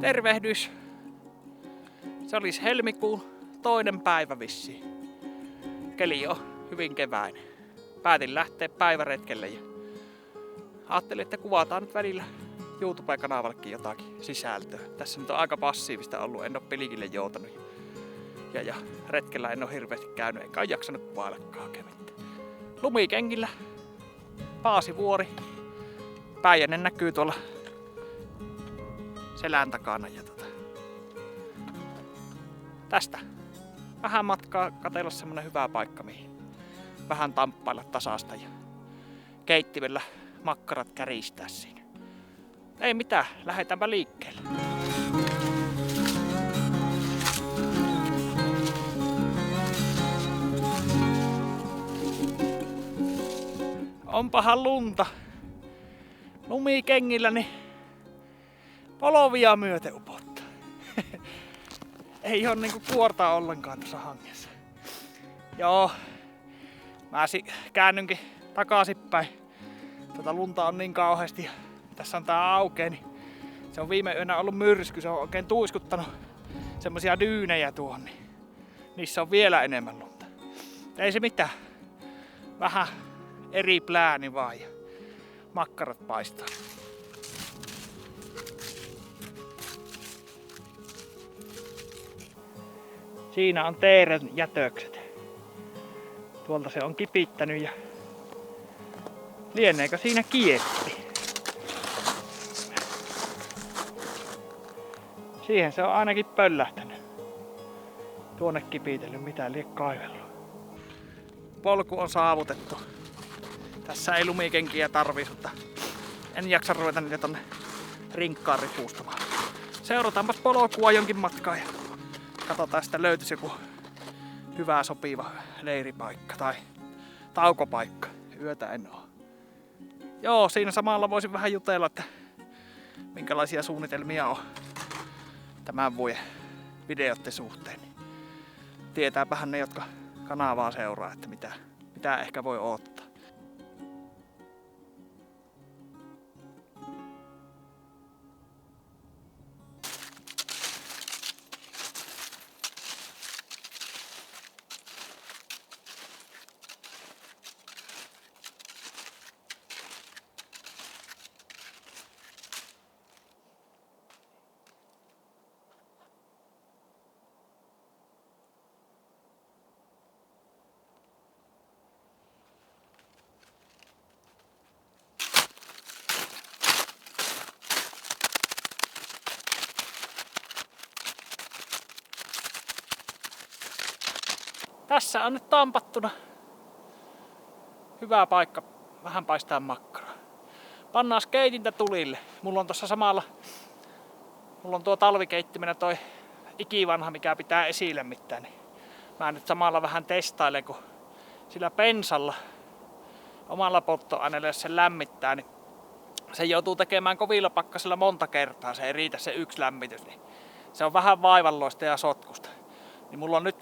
Tervehdys! Se olisi helmikuun 2. päivä vissiin. Keli on hyvin keväinen. Päätin lähteä päiväretkelle ja ajattelin, että kuvataan nyt välillä YouTube-kanavallekin jotakin sisältöä. Tässä nyt on aika passiivista ollut, en ole pelikille joutanut. Ja retkellä en ole hirveästi käynyt, enkä ole jaksanut kuvaillakaan kevyttä. Lumikenkillä Paasivuori. Päijänne näkyy tuolla selän takana. Ja tästä vähän matkaa katsella semmonen hyvä paikka, mihin vähän tamppailla tasasta ja keittimellä makkarat käristää siinä. Ei mitään, lähdetäänpä liikkeelle. Onpahan lunta. Lumikengilläni polvia myöten upottaa. Ei oo niinku kuortaa ollenkaan tuossa hangessa. Joo, mä käännynkin takaisinpäin. Lunta on niin kauheasti ja tässä on tää aukea, niin se on viime yönä ollut myrsky. Se on oikein tuiskuttanut semmosia dyynejä tuohon, niin niissä on vielä enemmän lunta. Ei se mitään. Vähän eri plääni vaan ja makkarat paistaa. Siinä on Teeren jätökset. Tuolta se on kipittänyt ja lieneekö siinä kieppi? Siihen se on ainakin pöllähtänyt. Tuonne kipitellyt, mitä lie kaivellut. Polku on saavutettu. Tässä ei lumikenkiä tarvii, mutta en jaksa ruveta niitä tonne rinkkaan ripustamaan. Seurataanpas polkua jonkin matkaa ja katsotaan, että löytyisi joku hyvä sopiva leiripaikka tai taukopaikka. Yötä en oo. Joo, siinä samalla voisin vähän jutella, että minkälaisia suunnitelmia on tämän vuoden videoiden suhteen. Tietääpähän ne, jotka kanavaa seuraa, että mitä ehkä voi odottaa. Tässä on nyt tampattuna hyvä paikka vähän paistaa makkaraa. Pannaan keitintä tulille. Mulla on tossa samalla, mulla on tuo talvikeittimenä toi ikivanha, mikä pitää esilämmittää. Niin mä nyt samalla vähän testailen, kun sillä pensalla omalla polttoaineella, jos se lämmittää, niin se joutuu tekemään kovilla pakkasilla monta kertaa. Se ei riitä se yksi lämmitys. Niin se on vähän vaivalloista ja sotkusta. Niin mulla on nyt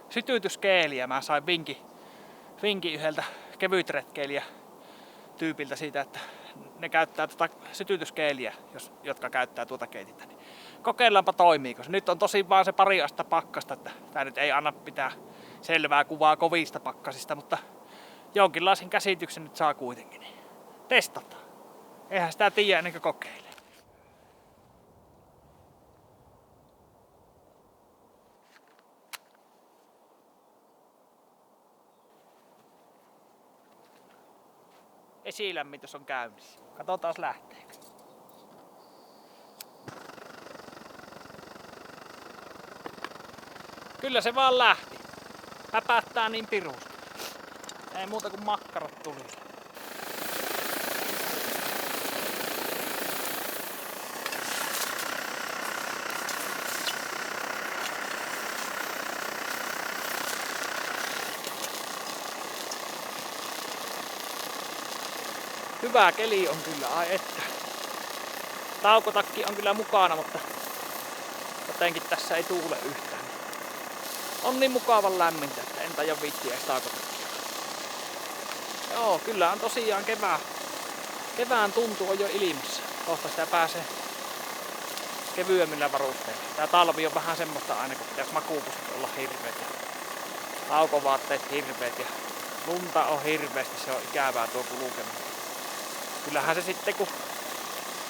sytytyskeeliä. Mä sain vinkin yhdeltä kevytretkeilijä tyypiltä siitä, että ne käyttää sytytyskeeliä, jotka käyttää tuota keitintä. Niin kokeillaanpa toimiiko se. Nyt on tosi vaan se pari astetta pakkasta, että tää nyt ei anna pitää selvää kuvaa kovista pakkasista, mutta jonkinlaisen käsityksen nyt saa kuitenkin. Niin testataan. Eihän sitä tiedä ennen kuin kokeilee. Esilämmitys on käynnissä. Katsotaan lähteekö. Kyllä se vaan lähti. Päpättää niin pirusti. Ei muuta kuin makkarat tuli. Hyvä keli on kyllä, ai että. Taukotakki on kyllä mukana, mutta jotenkin tässä ei tuule yhtään. On niin mukavan lämmintä, että en taida viittiä edes taukotakkia. Joo, kyllä on tosiaan kevään tuntu on jo ilmassa. Kohta sitä kevyemmillä varusteilla. Tää talvi on vähän semmoista aina, kun pitäis makuupussit olla hirveet ja laukovaatteet hirveet ja lunta on hirveesti, se on ikävää tuo kulkeminen. Kyllähän se sitten kun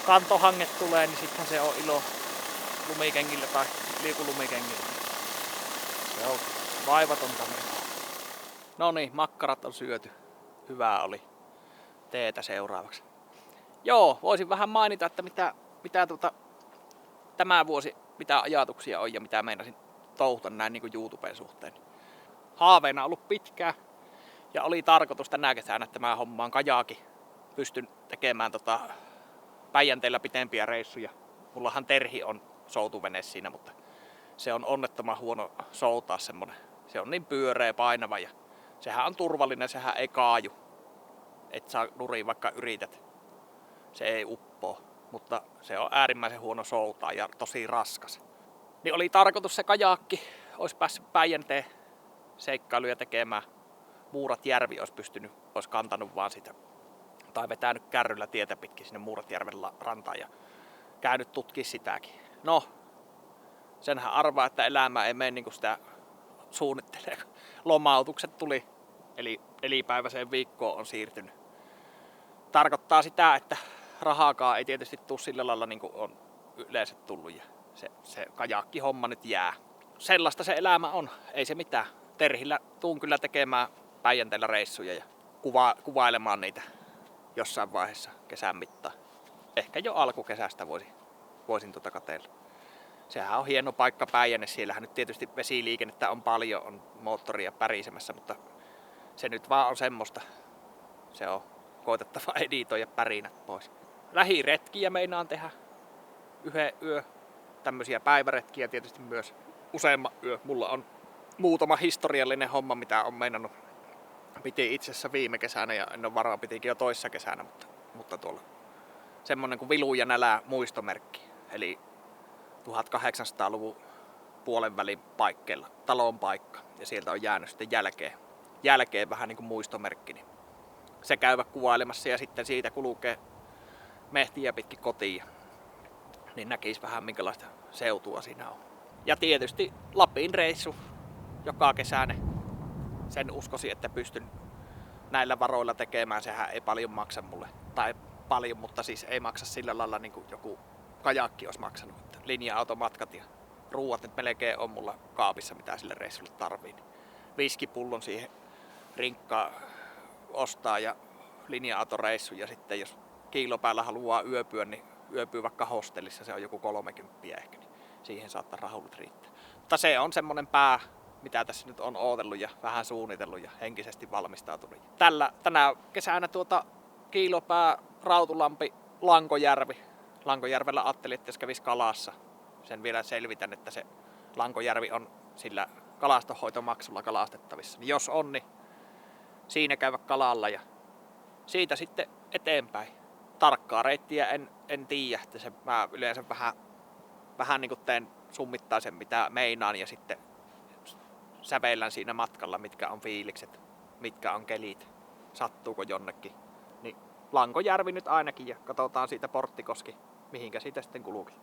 kantohanget tulee, niin sitten se on ilo lumikengillä tai liikulumikengillä. Se on vaivatonta menoa. No niin, makkarat on syöty. Hyvää oli. Teetä seuraavaksi. Joo, voisin vähän mainita, että mitä tämä vuosi, mitä ajatuksia on ja mitä meinasin touhuta näin niin kuin YouTuben suhteen. Haaveena on ollut pitkään ja oli tarkoitus tänä kesänä, että mä hommaan kajaakin. Pystyn tekemään Päijänteellä pitempiä reissuja. Mullahan Terhi on soutuvene siinä, mutta se on onnettoman huono soutaa semmonen. Se on niin pyöreä, painava ja sehän on turvallinen, sehän ei kaaju. Et saa nuria vaikka yrität. Se ei uppoo, mutta se on äärimmäisen huono soutaa ja tosi raskas. Niin oli tarkoitus se kajakki, olisi päässyt Päijänteen seikkailuja tekemään. Muuratjärvi olisi kantanut vaan sitä. Tai vetänyt kärryllä tietä pitkin sinne Muuratjärven rantaan ja käynyt tutkia sitäkin. No, senhän arvaa, että elämä ei mene niin kuin sitä suunnittelee. Lomautukset tuli, eli 4-päiväiseen viikkoon on siirtynyt. Tarkoittaa sitä, että rahaakaan ei tietysti tule sillä lailla niin kuin on yleensä tullut ja se kajakkihomma nyt jää. Sellaista se elämä on, ei se mitään. Terhillä tuun kyllä tekemään Päijänteellä reissuja ja kuvailemaan niitä jossain vaiheessa kesän mittaan. Ehkä jo alkukesästä voisin katsella. Sehän on hieno paikka Päijänne, siellähän nyt tietysti vesiliikennettä on paljon, on moottoria pärisemässä, mutta se nyt vaan on semmoista. Se on koitettava editoida pärinät pois. Lähiretkiä meinaan tehdä yhden yö, tämmöisiä päiväretkiä tietysti myös useamman yö. Mulla on muutama historiallinen homma, mitä on meinannut. Piti itse asiassa viime kesänä ja en ole varaa, pitikin jo toissa kesänä, mutta tuolla semmonen kuin Vilu ja Nälä muistomerkki. Eli 1800-luvun puolen välin paikkeilla, talon paikka. Ja sieltä on jäänyt sitten jälkeen vähän niin kuin muistomerkki. Niin se käyvä kuvailemassa ja sitten siitä kulkee mehtiä pitkin kotiin. Niin näkisi vähän minkälaista seutua siinä on. Ja tietysti Lapin reissu joka kesäinen. Sen uskoisin, että pystyn näillä varoilla tekemään. Sehän ei paljon maksa mulle. Tai paljon, mutta siis ei maksa sillä lailla niin kuin joku kajakki olisi maksanut. Linja-automatkat ja ruuat nyt melkein on mulla kaapissa, mitä sille reissulle tarvii. Viskipullon siihen rinkkaan ostaa ja linja-autoreissu. Ja sitten jos kiilopäällä haluaa yöpyä, niin yöpyy vaikka hostellissa. Se on joku 30 ehkä, niin siihen saattaa rahulut riittää. Mutta se on semmonen mitä tässä nyt on ootellut ja vähän suunnitellut ja henkisesti valmistautunut. Tänä kesänä Kiilopää, Rautulampi, Lankojärvi. Lankojärvellä ajattelin, että jos kävis kalassa, sen vielä selvitän, että se Lankojärvi on sillä kalastonhoitomaksulla kalastettavissa. Niin jos on, niin siinä käydä kalalla ja siitä sitten eteenpäin. Tarkkaa reittiä en tiedä, että mä yleensä vähän niin kuin teen summittaisen mitä meinaan ja sitten säveillän siinä matkalla, mitkä on fiilikset, mitkä on kelit, sattuuko jonnekin. Niin Lankojärvi nyt ainakin ja katsotaan siitä Porttikoski, mihinkä siitä sitten kulki.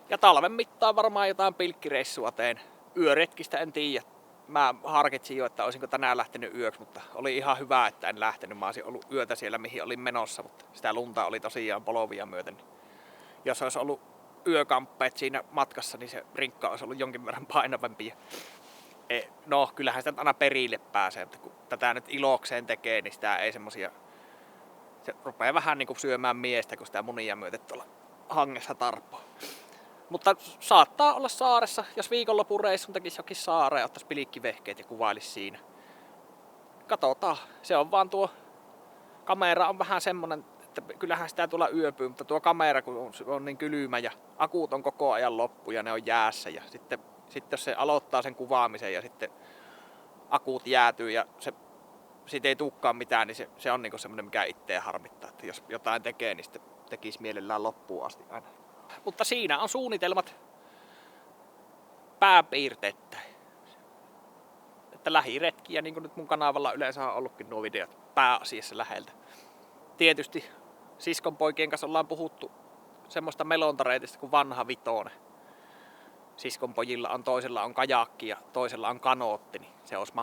Ja talven mittaan varmaan jotain pilkkireissua teen. Yöretkistä en tiedä. Mä harkitsin jo, että olisinko tänään lähtenyt yöksi, mutta oli ihan hyvä, että en lähtenyt. Mä olisin ollut yötä siellä, mihin olin menossa, mutta sitä lunta oli tosiaan polovia myöten. Jos olisi ollut yökamppeet siinä matkassa, niin se rinkka olisi ollut jonkin verran painavampi. No, kyllähän sitä aina perille pääsee, mutta kun tätä nyt ilokseen tekee, niin sitä ei semmosia... Se rupeaa vähän niin kuin syömään miestä, kun sitä munia myöten tuolla hangessa tarpoo. Mutta saattaa olla saaressa, jos viikonlopun reissun tekisi jokin saareen, ottaisi pilikkivehkeet ja kuvailisi siinä. Katsotaan. Se on vaan tuo kamera on vähän semmonen, että kyllähän sitä tuolla yöpyy, mutta tuo kamera kun on niin kylmä ja akut on koko ajan loppu ja ne on jäässä ja sitten jos se aloittaa sen kuvaamisen ja sitten akut jäätyy ja siitä ei tulekaan mitään, niin se on niinku semmoinen, mikä itseä harmittaa. Että jos jotain tekee, niin sitten tekisi mielellään loppuun asti aina. Mutta siinä on suunnitelmat pääpiirteittäin. Että lähiretkiä, niin kuin nyt mun kanavalla yleensä on ollutkin nuo videot pääasiassa läheltä. Tietysti siskonpoikien kanssa ollaan puhuttu semmoista melontareitistä kuin vanha Vitonen. siskon pojilla on, toisella on kajakki ja toisella on kanootti, niin se olisi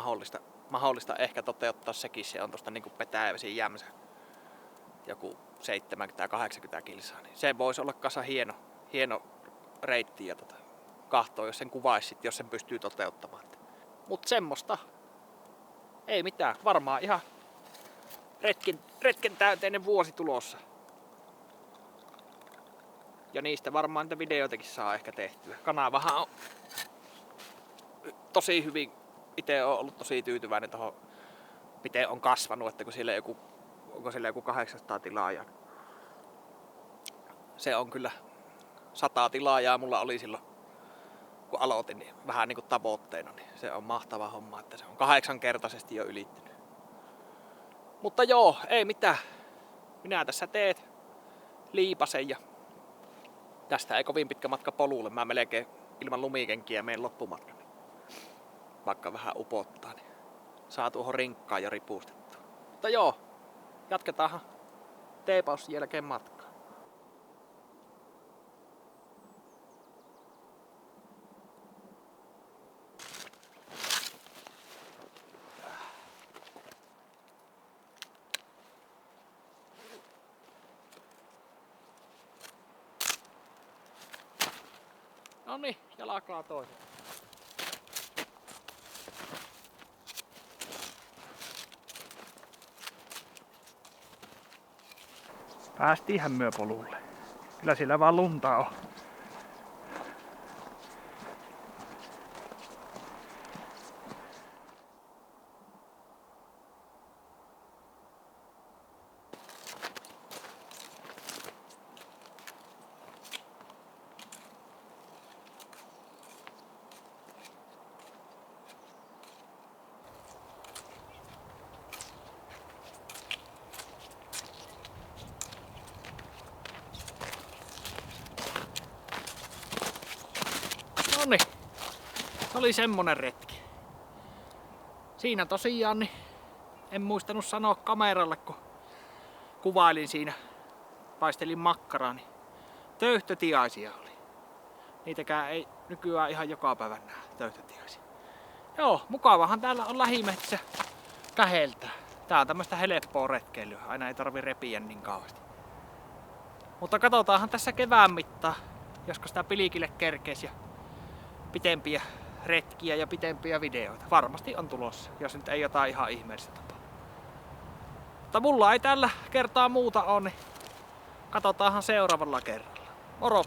mahdollista ehkä toteuttaa sekin. Se on tuosta niinku Petäjävesiin Jämsä joku 70-80 kilsaa. Niin se voisi olla kasa hieno reitti ja kahtoo, jos sen kuvaisi, jos sen pystyy toteuttamaan. Mut semmoista. Ei mitään. Varmaan ihan retken täyteinen vuosi tulossa. Ja niistä varmaan niitä videoitakin saa ehkä tehtyä. Kanavahan on tosi hyvin. Itse olen ollut tosi tyytyväinen tuohon, miten on kasvanut, että kun siellä onko siellä joku 800 tilaajaa. Se on kyllä 100 tilaajaa mulla oli silloin, kun aloitin, niin vähän niin kuin tavoitteena. Niin se on mahtava homma, että se on 8-kertaisesti jo ylittynyt. Mutta joo, ei mitään. Minä tässä teet liipasen ja tästä ei kovin pitkä matka polulle. Mä melkein ilman lumikenkiä menen loppumatkan. Vaikka vähän upottaa, niin saa tuohon rinkkaan jo ripustettua. Mutta joo, jatketaanhan teepaussin jälkeen matkaa. Noniin, jalkaa toisen. Päästiinhän myö polulle. Kyllä siellä vaan lunta on. Noniin, se oli semmonen retki. Siinä tosiaan niin en muistanut sanoa kameralle, kun kuvailin siinä, paistelin makkaraa, niin töyhtötiaisia oli. Niitäkään ei nykyään ihan joka päivä näe töyhtötiaisia. Joo, mukavahan täällä on lähimetsissä käheltää. Tää on tämmöstä helppoa retkeilyä, aina ei tarvi repiä niin kauheasti. Mutta katsotaanhan tässä kevään mittaan, josko sitä Pilikille kerkeis ja pitempiä retkiä ja pitempiä videoita. Varmasti on tulossa, jos nyt ei jotain ihan ihmeellistä tapaa. Mutta mulla ei tällä kertaa muuta ole, niin katsotaanhan seuraavalla kerralla. Moro!